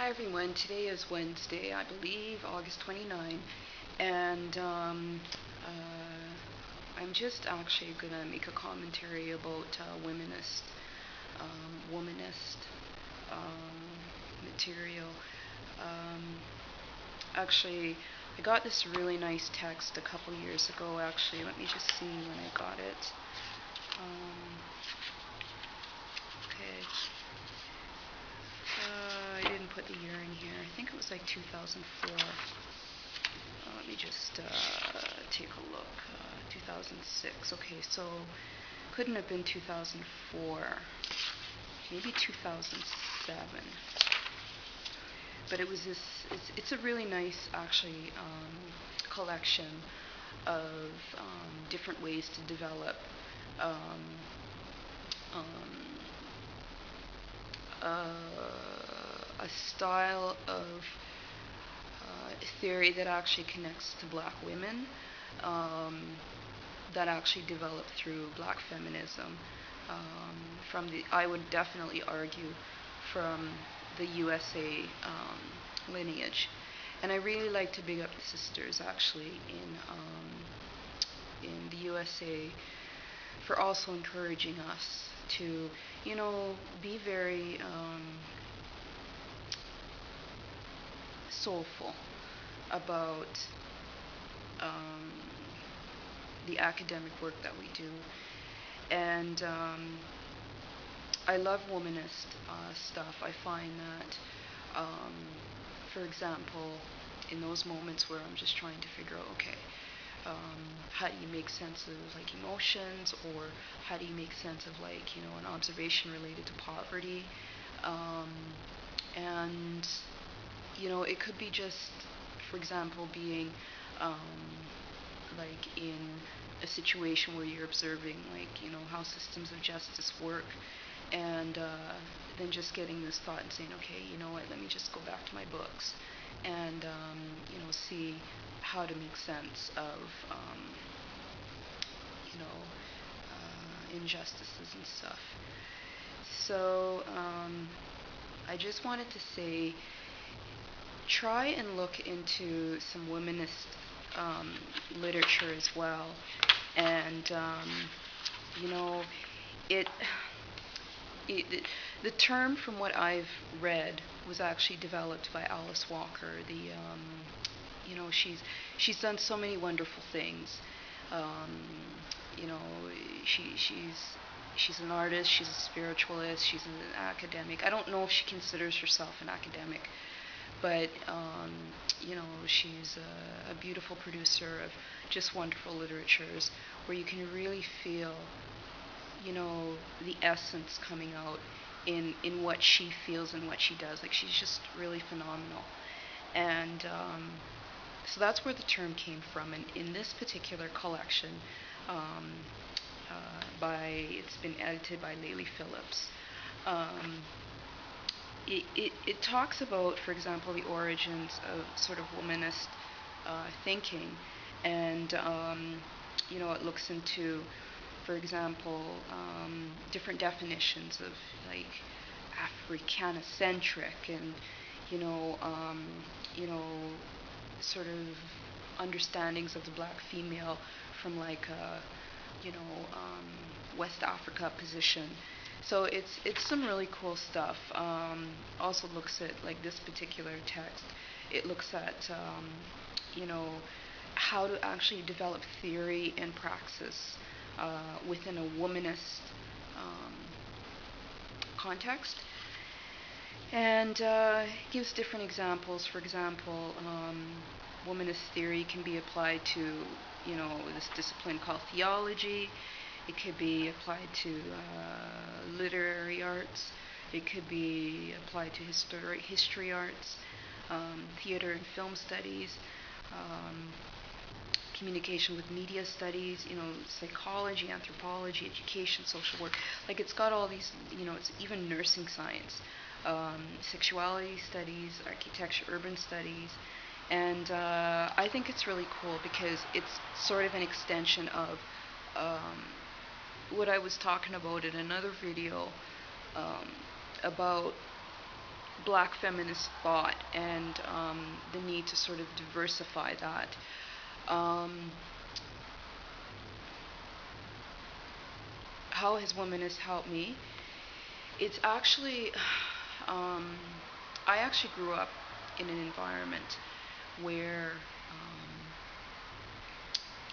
Hi everyone, today is Wednesday, I believe, August 29, and I'm just actually going to make a commentary about womanist material. Actually, I got this really nice text a couple years ago, actually. Let me just see when I got it. Okay. I didn't put the year in here. I think it was like 2004. Let me just take a look. 2006. Okay, so couldn't have been 2004. Maybe 2007. But it was this. It's a really nice, actually, collection of different ways to develop um, a style of theory that actually connects to black women, that actually developed through black feminism, I would definitely argue, from the USA lineage. And I really like to big up the sisters, actually, in the USA, for also encouraging us to, be very soulful about the academic work that we do. And I love womanist stuff. I find that, for example, in those moments where I'm just trying to figure out, okay, how do you make sense of like emotions, or how do you make sense of like, an observation related to poverty, and it could be just, for example, being like in a situation where you're observing like, how systems of justice work, and then just getting this thought and saying, okay, you know what, let me just go back to my books and see how to make sense of injustices and stuff. So I just wanted to say, try and look into some womanist literature as well. And it, the term, from what I've read, was actually developed by Alice Walker. She's done so many wonderful things. You know, she's an artist, she's a spiritualist, she's an academic. I don't know if she considers herself an academic, but she's a beautiful producer of just wonderful literatures where you can really feel, the essence coming out in what she feels and what she does. Like, she's just really phenomenal. And so that's where the term came from. And in this particular collection, it's been edited by Layli Phillips. It talks about, for example, the origins of sort of womanist thinking, and it looks into, for example, different definitions of like Africanocentric, and sort of understandings of the black female from like West Africa position. So it's some really cool stuff. Also looks at, like, this particular text. It looks at how to actually develop theory and praxis within a womanist context, and gives different examples. For example, womanist theory can be applied to this discipline called theology. It could be applied to literary arts. It could be applied to history arts, theater and film studies, communication with media studies, psychology, anthropology, education, social work. Like, it's got all these, it's even nursing science, sexuality studies, architecture, urban studies. And I think it's really cool because it's sort of an extension of what I was talking about in another video, about black feminist thought and the need to sort of diversify that. Um, how has Womanist helped me? It's actually, um, I actually grew up in an environment where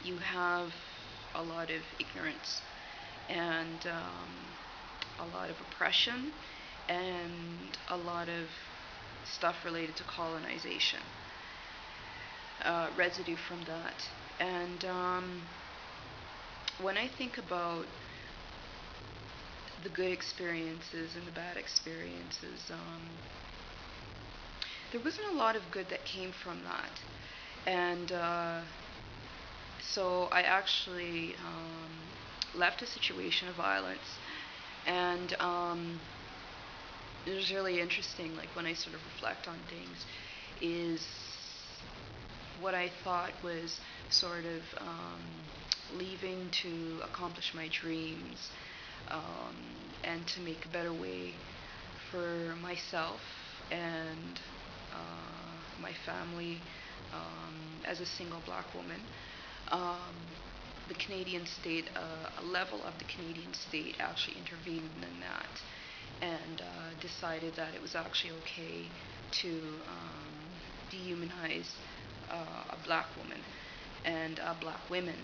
you have a lot of ignorance and a lot of oppression and a lot of stuff related to colonization, residue from that. And when I think about the good experiences and the bad experiences, there wasn't a lot of good that came from that. And so I actually left a situation of violence, and it was really interesting, like when I sort of reflect on things, is what I thought was sort of leaving to accomplish my dreams um, and to make a better way for myself and my family as a single black woman. Um, the Canadian state, a level of the Canadian state actually intervened in that and decided that it was actually okay to dehumanize a black woman and black women.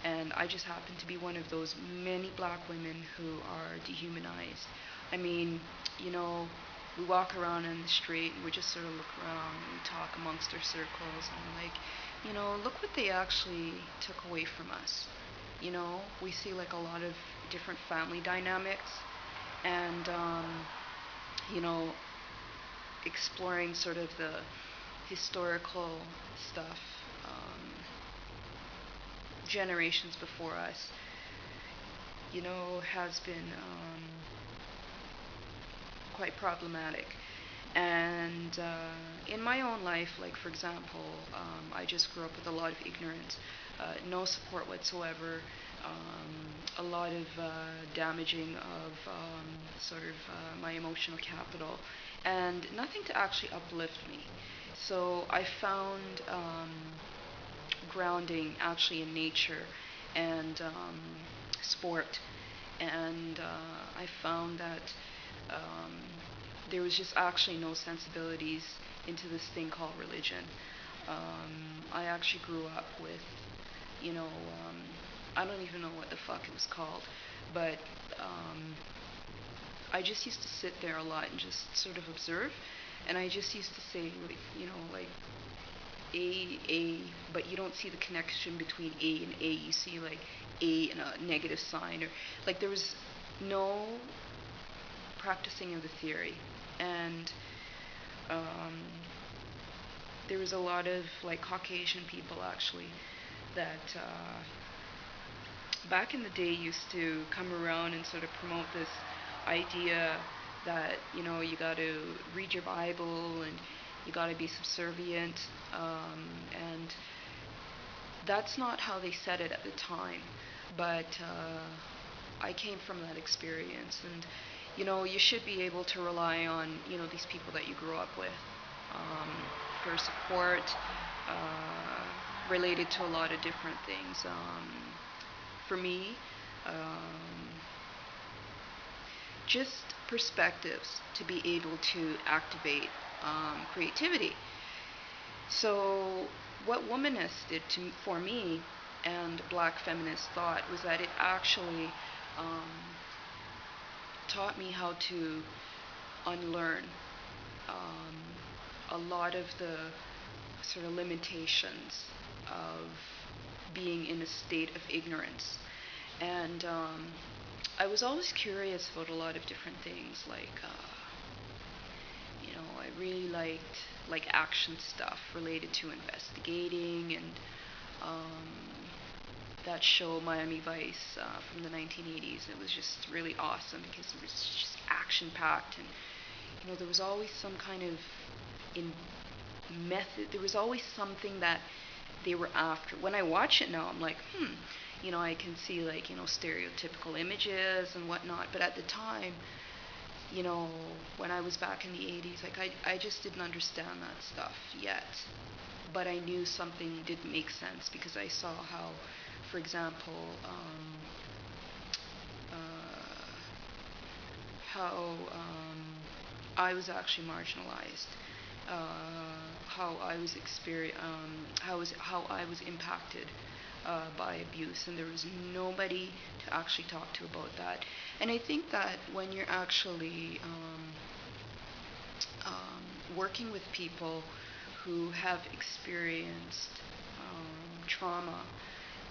And I just happen to be one of those many black women who are dehumanized. I mean, you know, we walk around in the street and we just sort of look around and we talk amongst our circles and we're like, you know, look what they actually took away from us. You know, we see like a lot of different family dynamics and, you know, exploring sort of the historical stuff, generations before us, you know, has been quite problematic. And in my own life, like for example, I just grew up with a lot of ignorance, no support whatsoever, a lot of damaging of sort of my emotional capital, and nothing to actually uplift me. So I found grounding actually in nature and sport, and I found that um, there was just actually no sensibilities into this thing called religion. I actually grew up with, you know, I don't even know what the fuck it was called, but I just used to sit there a lot and just sort of observe, and I just used to say, like, you know, like A, but you don't see the connection between A and A. You see like A and a negative sign, or like there was no practicing of the theory, and there was a lot of like Caucasian people actually that back in the day used to come around and sort of promote this idea that, you know, you got to read your Bible and you got to be subservient, and that's not how they said it at the time, but I came from that experience, and you know, you should be able to rely on, you know, these people that you grew up with um, for support related to a lot of different things. For me, um, just perspectives to be able to activate creativity. So, what Womanist did for me and Black feminist thought was that it actually um, taught me how to unlearn um, a lot of the sort of limitations of being in a state of ignorance. And I was always curious about a lot of different things, like, you know, I really liked like action stuff related to investigating, and um, that show Miami Vice from the 1980s. It was just really awesome because it was just action packed, and you know there was always some kind of in method. There was always something that they were after. When I watch it now, I'm like, you know, I can see like, you know, stereotypical images and whatnot. But at the time, you know, when I was back in the 80s, like I just didn't understand that stuff yet. But I knew something didn't make sense because I saw how, for example, uh, how I was actually marginalized, how I was how I was impacted by abuse, and there was nobody to actually talk to about that. And I think that when you're actually working with people who have experienced trauma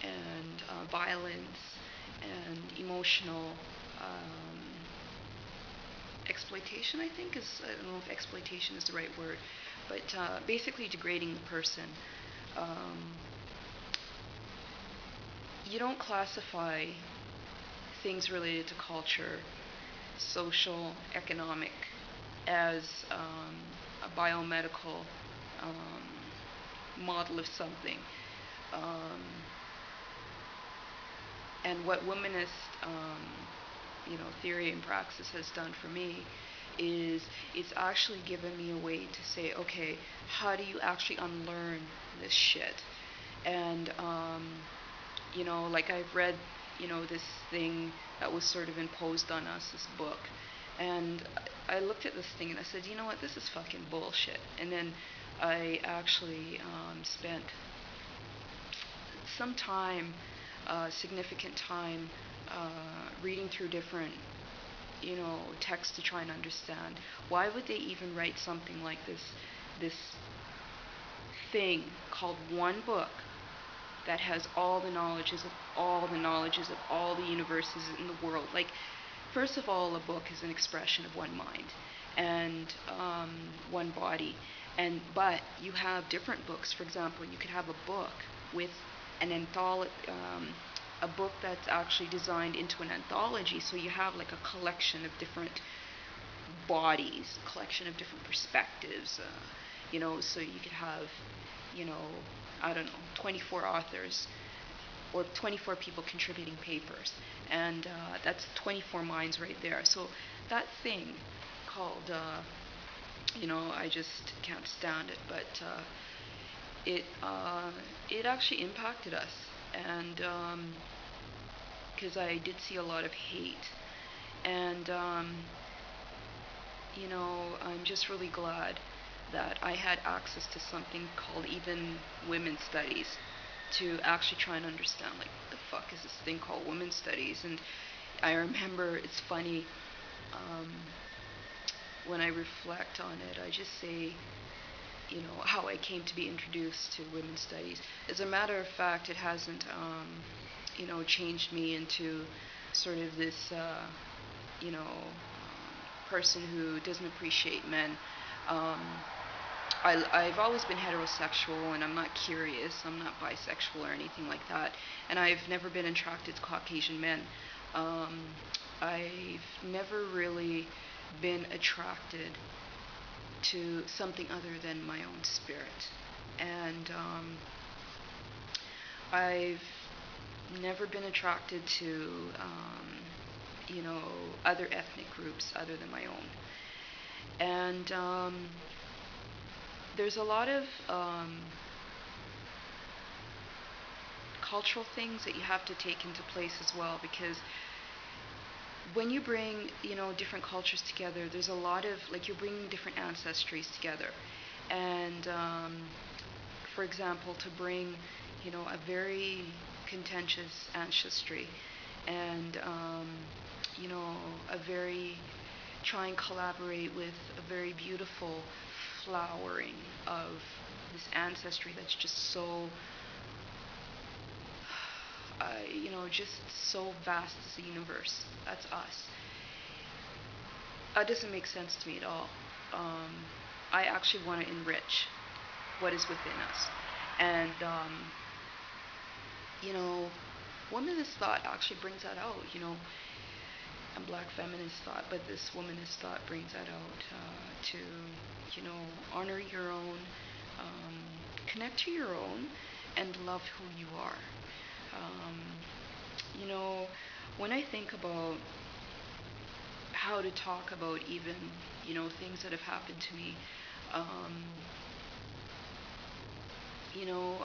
and violence and emotional um, exploitation, I think I don't know if exploitation is the right word, but basically degrading the person. Um, you don't classify things related to culture, social, economic, as a biomedical model of something. Um, and what womanist, theory and praxis has done for me is it's actually given me a way to say, okay, how do you actually unlearn this shit? And like I've read, this thing that was sort of imposed on us, this book, and I looked at this thing and I said, you know what, this is fucking bullshit. And then I actually spent some time, significant time, reading through different, texts to try and understand why would they even write something like this thing called one book that has all the knowledges of all the knowledges of all the universes in the world. Like, first of all, a book is an expression of one mind and one body. But you have different books. For example, you could have a book with an anthology, a book that's actually designed into an anthology. So you have like a collection of different bodies, a collection of different perspectives. So you could have, I don't know, 24 authors or 24 people contributing papers, and that's 24 minds right there. So that thing called, I just can't stand it, but it actually impacted us, and because I did see a lot of hate, and I'm just really glad that I had access to something called even women's studies to actually try and understand, like, what the fuck is this thing called women's studies? And I remember, it's funny, when I reflect on it, I just say, how I came to be introduced to women's studies. As a matter of fact, it hasn't, changed me into sort of this, person who doesn't appreciate men. Um, I've always been heterosexual, and I'm not curious. I'm not bisexual or anything like that. And I've never been attracted to Caucasian men. I've never really been attracted to something other than my own spirit. And I've never been attracted to, other ethnic groups other than my own. And there's a lot of cultural things that you have to take into place as well, because when you bring, different cultures together, there's a lot of, like, you're bringing different ancestries together. And for example, to bring, a very contentious ancestry and, a very, try and collaborate with a very beautiful flowering of this ancestry that's just so, just so vast as the universe. That's us. That doesn't make sense to me at all. I actually want to enrich what is within us. And, womanist thought actually brings that out, and black feminist thought, but this womanist thought brings that out, to, honor your own, connect to your own, and love who you are. When I think about how to talk about even, things that have happened to me. Um,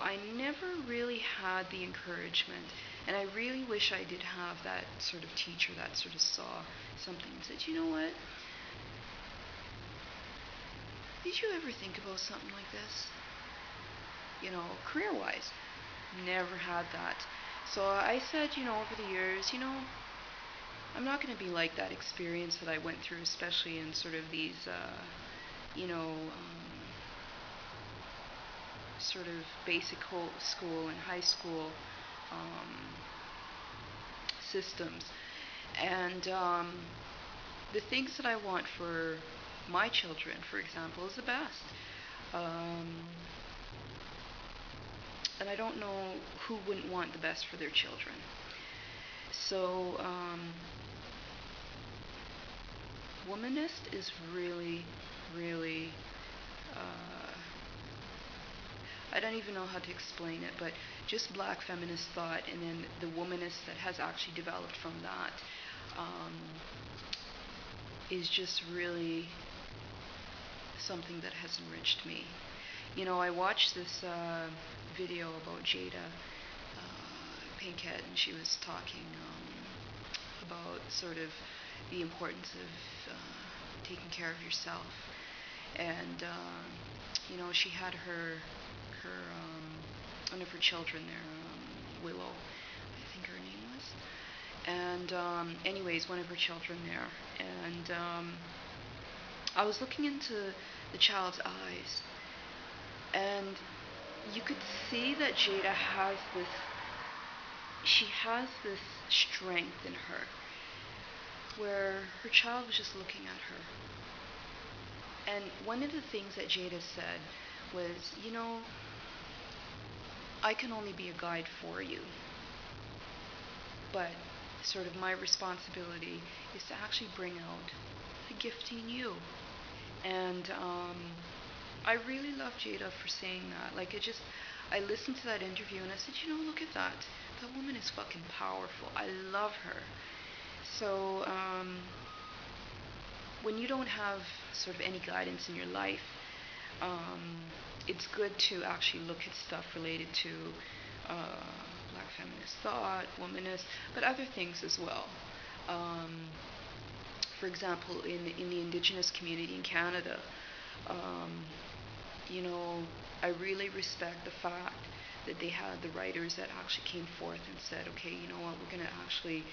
I never really had the encouragement, and I really wish I did have that sort of teacher that sort of saw something and said, you know what, did you ever think about something like this? Career-wise, never had that. So I said, over the years, I'm not going to be like that experience that I went through, especially in sort of these, sort of basic school and high school um, systems. And the things that I want for my children, for example, is the best. Um, and I don't know who wouldn't want the best for their children. So, Womanist is really, really, I don't even know how to explain it, but just black feminist thought, and then the womanist that has actually developed from that is just really something that has enriched me. I watched this video about Jada Pinkett, and she was talking about sort of the importance of taking care of yourself. And she had one of her children there, Willow, I think her name was. And anyways, one of her children there. And I was looking into the child's eyes, and you could see that Jada she has this strength in her, where her child was just looking at her. And one of the things that Jada said was, I can only be a guide for you, but sort of my responsibility is to actually bring out the gift in you. And I really love Jada for saying that. Like, I listened to that interview and I said, look at that. That woman is fucking powerful. I love her. So, when you don't have sort of any guidance in your life, it's good to actually look at stuff related to black feminist thought, womanist, but other things as well. For example, in the Indigenous community in Canada, I really respect the fact that they had the writers that actually came forth and said, okay, you know what, we're going to actually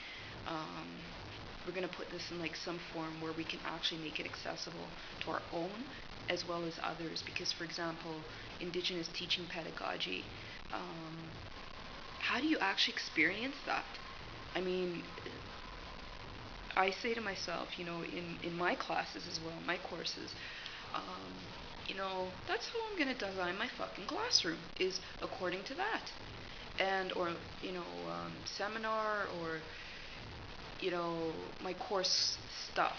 we're going to put this in like some form where we can actually make it accessible to our own as well as others. Because, for example, Indigenous teaching pedagogy, how do you actually experience that? I mean, I say to myself, in my classes as well, my courses, that's how I'm going to design my fucking classroom, is according to that. And, or, seminar, or, my course stuff,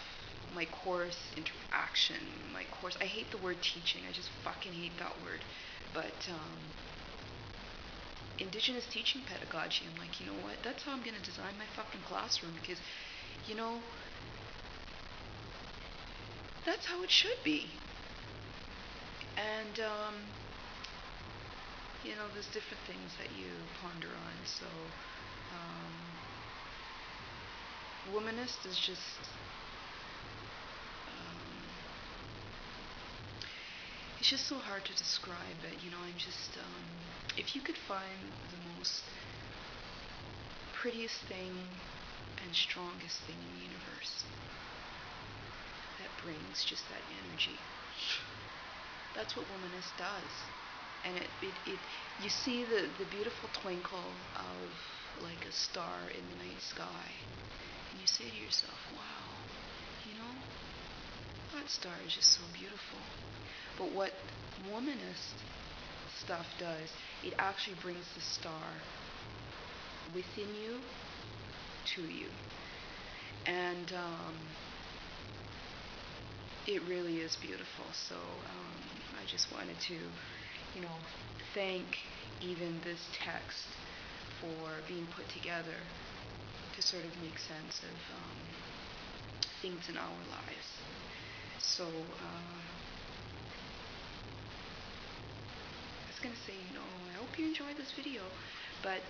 my course interaction, my course, I hate the word teaching, I just fucking hate that word, but, Indigenous teaching pedagogy, I'm like, you know what, that's how I'm going to design my fucking classroom, because, that's how it should be. And, there's different things that you ponder on. So, Womanist is just, it's just so hard to describe it. I'm just, if you could find the most prettiest thing and strongest thing in the universe that brings just that energy, that's what Womanist does. And it you see the beautiful twinkle of like a star in the night sky, and you say to yourself, wow, that star is just so beautiful. But what Womanist stuff does, it actually brings the star within you to you. And it really is beautiful. So I just wanted to, thank even this text for being put together to sort of make sense of things in our lives. So, I was going to say, I hope you enjoyed this video, but,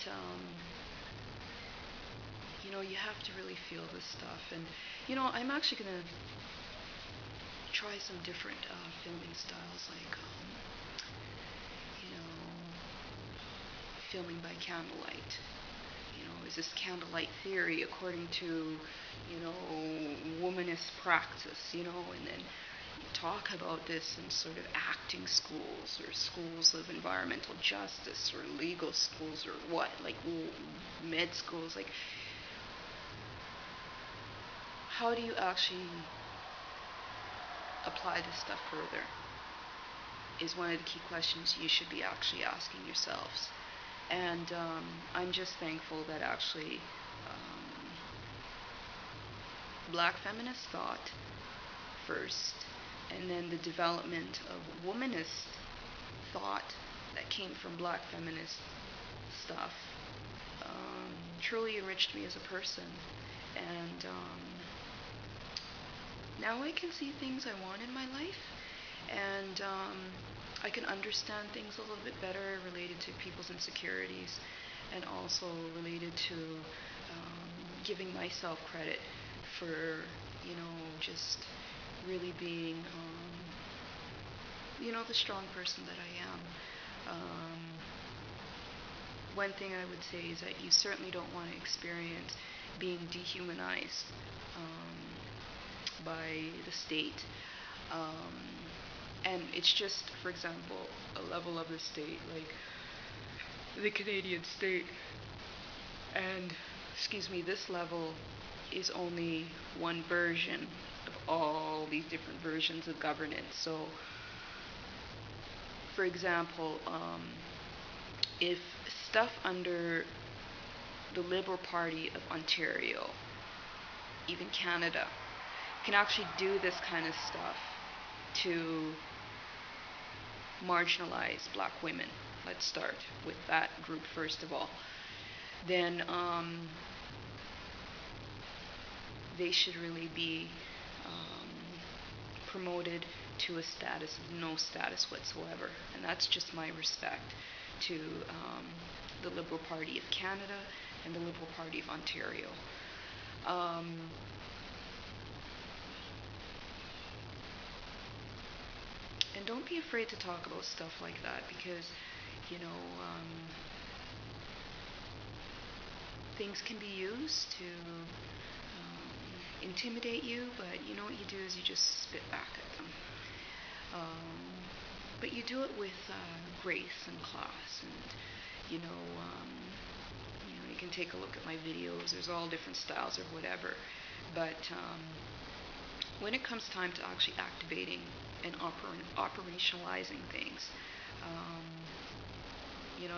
you have to really feel this stuff. And, I'm actually going to try some different filming styles, like, filming by candlelight. Is this candlelight theory according to, womanist praxis, and then talk about this in sort of acting schools or schools of environmental justice or legal schools or what, like med schools, like how do you actually apply this stuff further is one of the key questions you should be actually asking yourselves. And I'm just thankful that actually black feminist thought first, and then the development of womanist thought that came from black feminist stuff truly enriched me as a person. And now I can see things I want in my life, and I can understand things a little bit better related to people's insecurities, and also related to giving myself credit for, just really being, the strong person that I am. One thing I would say is that you certainly don't want to experience being dehumanized by the state. And it's just, for example, a level of the state, like the Canadian state. And, this level is only one version of all these different versions of governance. So, for example, if stuff under the Liberal Party of Ontario, even Canada, can actually do this kind of stuff to marginalize black women, let's start with that group first of all, then they should really be promoted to a status of no status whatsoever. And that's just my respect to the Liberal Party of Canada and the Liberal Party of Ontario. And don't be afraid to talk about stuff like that, because, things can be used to intimidate you, but what you do is you just spit back at them. But you do it with grace and class, and, you can take a look at my videos. There's all different styles or whatever. But when it comes time to actually activating and operationalizing things,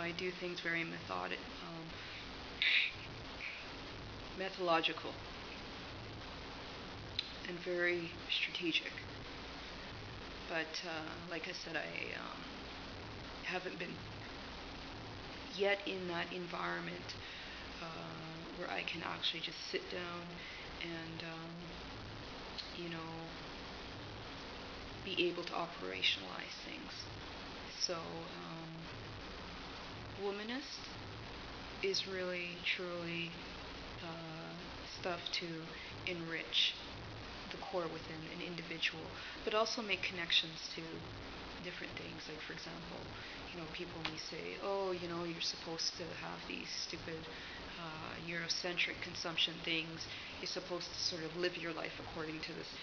I do things very methodological and very strategic. But like I said, I haven't been yet in that environment where I can actually just sit down and be able to operationalize things. So Womanist is really truly stuff to enrich the core within an individual, but also make connections to different things. Like, for example, people may say, oh, you're supposed to have these stupid Eurocentric consumption things. You're supposed to sort of live your life according to this,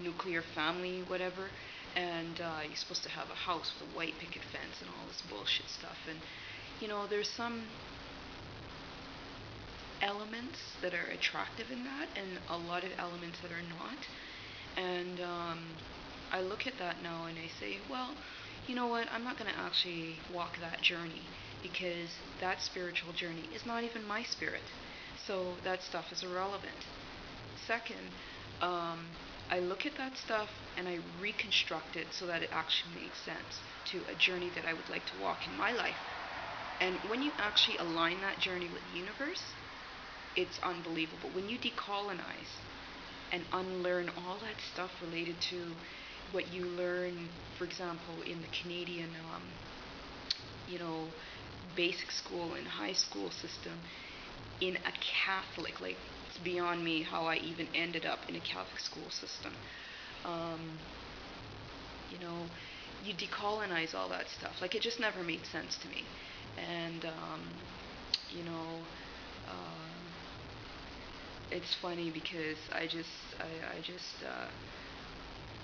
nuclear family, whatever. And you're supposed to have a house with a white picket fence and all this bullshit stuff. And, there's some elements that are attractive in that, and a lot of elements that are not. And I look at that now and I say, well, you know what, I'm not going to actually walk that journey, because that spiritual journey is not even my spirit. So that stuff is irrelevant. Second, I look at that stuff and I reconstruct it so that it actually makes sense to a journey that I would like to walk in my life. And when you actually align that journey with the universe, it's unbelievable. When you decolonize and unlearn all that stuff related to what you learn, for example, in the Canadian, you know, basic school and high school system, in a Catholic, like, it's beyond me how I even ended up in a Catholic school system. Um, you know, you decolonize all that stuff. Like, it just never made sense to me. And, you know, uh, it's funny because I just,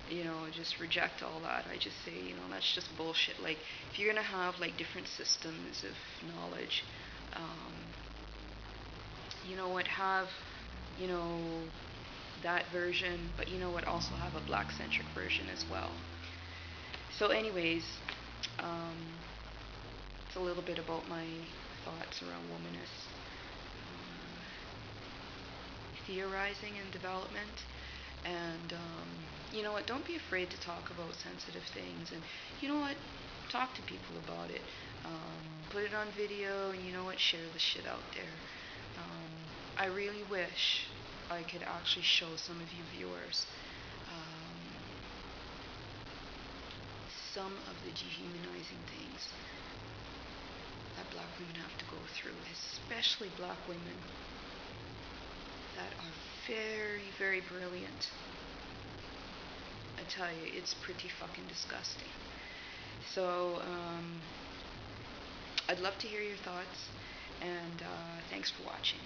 you know, just reject all that. I just say, you know, that's just bullshit. Like, if you're gonna have like different systems of knowledge, um, you know what, have, you know, that version, but you know what, also have a black centric version as well. So, anyways, um, it's a little bit about my thoughts around womanist theorizing and development. And you know what, don't be afraid to talk about sensitive things. And you know what, talk to people about it. Put it on video, and you know what, share the shit out there. I really wish I could actually show some of you viewers some of the dehumanizing things that black women have to go through, especially black women that are very, very brilliant. I tell you, it's pretty fucking disgusting. So, I'd love to hear your thoughts, and thanks for watching.